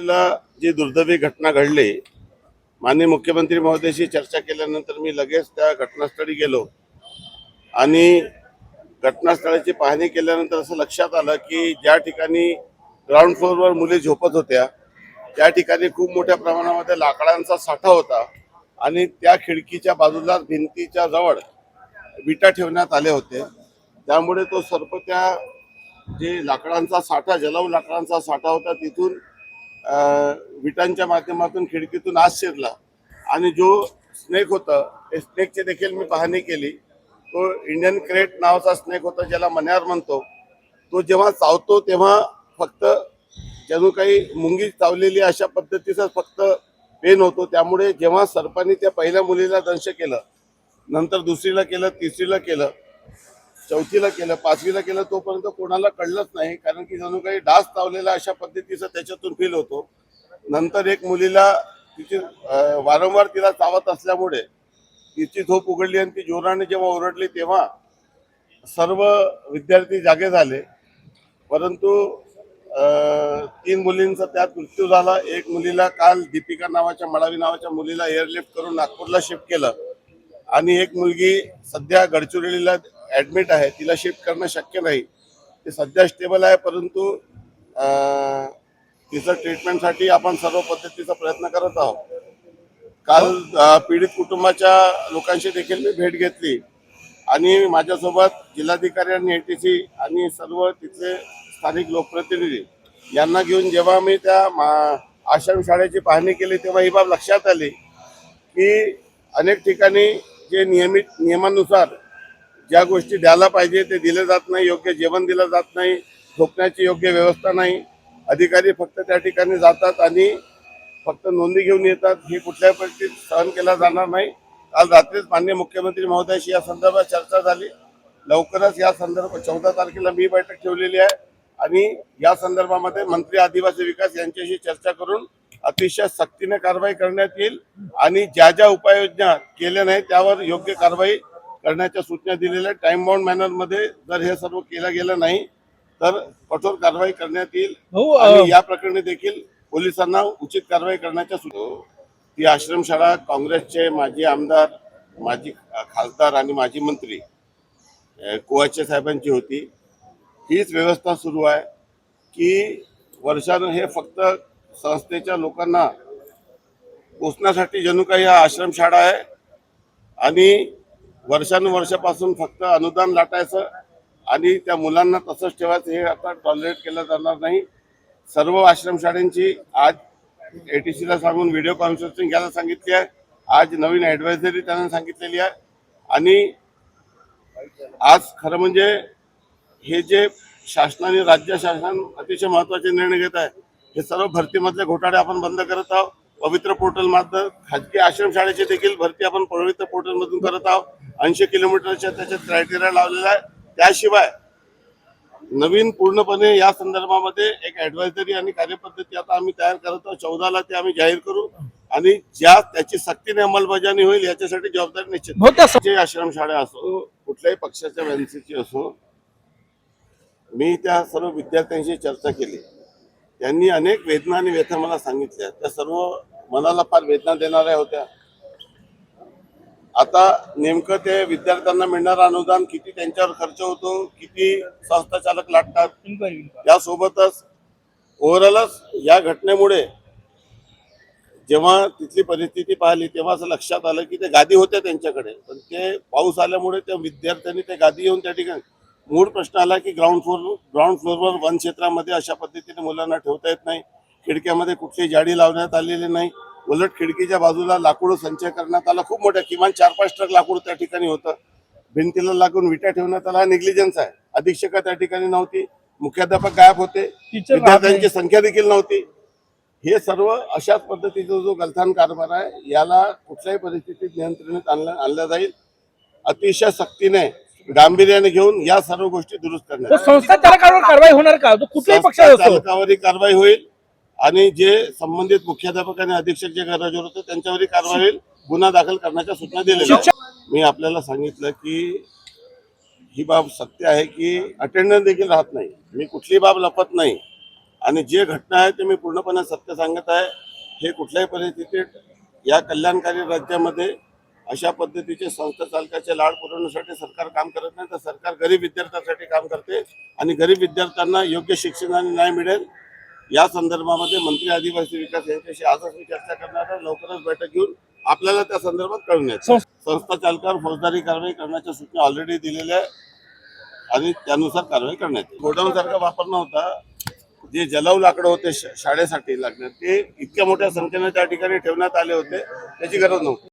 एप्रिलला जी दुर्दैवी घटना घडली, माननीय मुख्यमंत्री महोदयाशी चर्चा केल्यानंतर मी लगेच त्या घटनास्थळी गेलो आणि घटनास्थळाची पाहणी केल्यानंतर असं लक्षात आलं की ज्या ठिकाणी ग्राउंड फ्लोअरवर मुली झोपत होत्या त्या ठिकाणी खूप मोठ्या प्रमाणामध्ये लाकडांचा साठा होता आणि त्या खिडकीच्या बाजूला भिंतीच्या जवळ विटा ठेवण्यात आले होते। त्यामुळे तो सर्प त्या जे लाकडांचा साठा जलाऊ लाकडांचा साठा होता तिथून विटांच्या माध्यमातून खिडकीतून आत शिरला आणि जो स्नेक होता त्या स्नेकची देखील मी पाहणी केली। तो इंडियन क्रेट नावाचा स्नेक होता ज्याला मण्यार म्हणतो। तो जेव्हा चावतो तेव्हा फक्त जणू काही मुंगी चावलेली अशा पद्धतीचा फक्त पेन होतो। त्यामुळे जेव्हा सर्पाने त्या पहिल्या मुलीला दंश केलं, नंतर दुसरीला केलं, तिसरीला केलं, चौथीला केलं, पाचवीला केलं, तोपर्यंत कोणाला कळलंच नाही, कारण की जणू काही डास चावलेला अशा पद्धतीचं त्याच्यातून फील होतो। नंतर एक मुलीला तिची वारंवार तिला चावत असल्यामुळे तिची झोप उघडली आणि ती जोराने जेव्हा ओरडली तेव्हा सर्व विद्यार्थी जागे झाले, परंतु 3 मुलींचा त्यात मृत्यू झाला। एक मुलीला काल दीपिका नावाच्या मळावी नावाच्या मुलीला एअरलिफ्ट करून नागपूरला शिफ्ट केलं आणि एक मुलगी सध्या गडचिरोलीला ऍडमिट आहे, तिला शिफ्ट करणं शक्य नाही। ती सध्या स्टेबल आहे, परंतु तिचं ट्रीटमेंटसाठी आपण सर्व पद्धतीचा प्रयत्न करत आहोत। काल पीडित कुटुंबाच्या लोकांशी देखील मी भेट घेतली आणि माझ्यासोबत जिल्हाधिकारी आणि एटीसी आणि सर्व तिथले स्थानिक लोकप्रतिनिधी यांना घेऊन जेव्हा मी त्या आश्रमशाळेची पाहणी केली तेव्हा ही बाब लक्षात आली की अनेक ठिकाणी जे नियमानुसार ज्या गोष्टी द्यायला पाहिजे ते दिले जात नाही, योग्य जेवण दिलं जात नाही, झोपण्याची योग्य व्यवस्था नाही। अधिकारी फक्त त्या ठिकाणी जातात आणि फक्त नोंदी घेऊन येतात। ही कुठल्याही परिस्थितीत सहन केला जाणार नाही। काल रात्रीच माननीय मुख्यमंत्री महोदयाशी या संदर्भात चर्चा झाली। लवकरच या संदर्भात 14 तारखेला मी बैठक ठेवलेली आहे आणि या संदर्भामध्ये मंत्री आदिवासी विकास यांच्याशी चर्चा करून अतिशय सक्तीने कारवाई करण्यात येईल आणि ज्या ज्या उपाययोजना केल्या नाही त्यावर योग्य कारवाई करण्याच्या सूचना दिलेल्या आहेत। टाइम बाउंड मॅनर मध्ये जर हे सर्व केलं गेलं नाही तर कठोर कारवाई करण्यात येईल आणि या प्रकरणी देखील पोलिसांना उचित कारवाई करण्याच्या सूचना। ती आश्रमशाळा काँग्रेसचे माजी आमदार, माजी खासदार आणि माजी मंत्री कुवाचे साहेबांची होती। हीच व्यवस्था सुरू आहे की वर्षानं हे फक्त संस्थेच्या लोकांना पोचण्यासाठी जणू काही हा आश्रमशाळा आहे आणि वर्षानुवर्षापासून फक्त अनुदान लाटायचं आणि त्या मुलांना तसंच ठेवायचं हे आता टॉलरेट केलं जाणार नाही। सर्व आश्रमशाळांची आज एटीसीला सांगून व्हिडिओ कॉन्फरन्सिंग घ्यायला सांगितली आहे। आज नवीन ॲडवायझरी त्यांना सांगितलेली आहे आणि आज खरं म्हणजे हे जे शासनाने राज्य शासन अतिशय महत्त्वाचे निर्णय घेत आहे, हे सर्व भरतीमधले घोटाळे आपण बंद करत आहोत। पवित्र पोर्टल मार्फत खाजगी आश्रमशाळेची देखील भरती आपण पवित्र पोर्टलमधून करत आहोत। 80 किलोमीटरच्या त्याच्यात क्रायटेरिया लावलेला आहे। त्याशिवाय नवीन पूर्णपणे या संदर्भामध्ये एक ॲडवायझरी आणि कार्यपद्धती आता आम्ही तयार करत आहोत। 14ला ते आम्ही जाहीर करू आणि ज्या त्याची सक्तीने अंमलबजावणी होईल याच्यासाठी जबाबदारी निश्चित। जे आश्रमशाळा असो, कुठल्याही पक्षाच्या वॅन्सीची असो, मी त्या सर्व विद्यार्थ्यांशी चर्चा केली। त्यांनी अनेक वेदना आणि व्यथा मला सांगितल्या, त्या सर्व मनाला फार वेदना देणाऱ्या होत्या। आता नेमकं ते विद्यार्थ्यांना मिळणारं अनुदान किती त्यांच्यावर खर्च होतो, किती संस्था चालक लागतात, यासोबतच ओव्हरऑलच या घटनेमुळे जेव्हा तिथली परिस्थिती पाहिली तेव्हा असं लक्षात आलं की ते गादी होत्या त्यांच्याकडे, पण ते पाऊस आल्यामुळे त्या विद्यार्थ्यांनी ते गादी येऊन त्या ठिकाणी मूळ प्रश्न आला की ग्राउंड फ्लोअरवर वन क्षेत्रामध्ये अशा पद्धतीने मुलांना ठेवता येत नाही। खिडक्यामध्ये कुठली जाडी लावण्यात आलेली नाही, उलट खिडकीच्या बाजूला लाकूड संचय करण्यात आला। खूप मोठ्या किमान 4-5 ट्रक लाकूड त्या ठिकाणी होतं। भिंतीला लागून विटा ठेवण्यात आला, निग्लिजन्स आहे। अधीक्षक त्या ठिकाणी नव्हती, मुख्याध्यापक गायब होते, विद्यार्थ्यांची संख्या देखील नव्हती। हे सर्व अशाच पद्धतीचा जो गलथान कारभार आहे याला कुठल्याही परिस्थितीत नियंत्रणात आणला जाईल। अतिशय सक्तीने गांभीर्याने घेऊन या सर्व गोष्टी दुरुस्त करण्यात संस्था चालकावर कारवाई होणार का? कुठल्याही पक्षावर चालकावरही कारवाई होईल आणि जे संबंधित मुख्याध्यापक आणि अधीक्षक जे गरजेवर होते त्यांच्यावरही कारवाई होईल। गुन्हा दाखल करण्याच्या सूचना दिलेल्या आहेत। मी आपल्याला सांगितलं की ही बाब सत्य आहे की अटेंडन्स देखील राहत नाही। मी कुठली बाब लपत नाही आणि जे घटना आहे ते मी पूर्णपणे सत्य सांगत आहे. हे कुठल्याही परिस्थितीत या कल्याणकारी राज्यामध्ये अशा पद्धतीचे संस्था चालकाचे लाड पुरवण्यासाठी सरकार काम करत नाही, तर सरकार गरीब विद्यार्थ्यांसाठी काम करते आणि गरीब विद्यार्थ्यांना योग्य शिक्षण आणि न्याय मिळेल या संदर्भामध्ये मंत्री आदिवासी विकास यांच्याशी आजच मी चर्चा करणार आहे. लवकरच बैठक घेऊन आपल्याला त्या संदर्भात कळवण्यात येईल. संस्था चालकावर फौजदारी कारवाई करण्याच्या सूचना ऑलरेडी दिलेल्या आहे आणि त्यानुसार कारवाई करण्यात येईल. गोडाऊन सारखा वापर नव्हता. जे जलाऊ लाकडं होते शाळेसाठी लागणार ते इतक्या मोठ्या संख्येने त्या ठिकाणी ठेवण्यात आले होते, त्याची गरज नव्हती.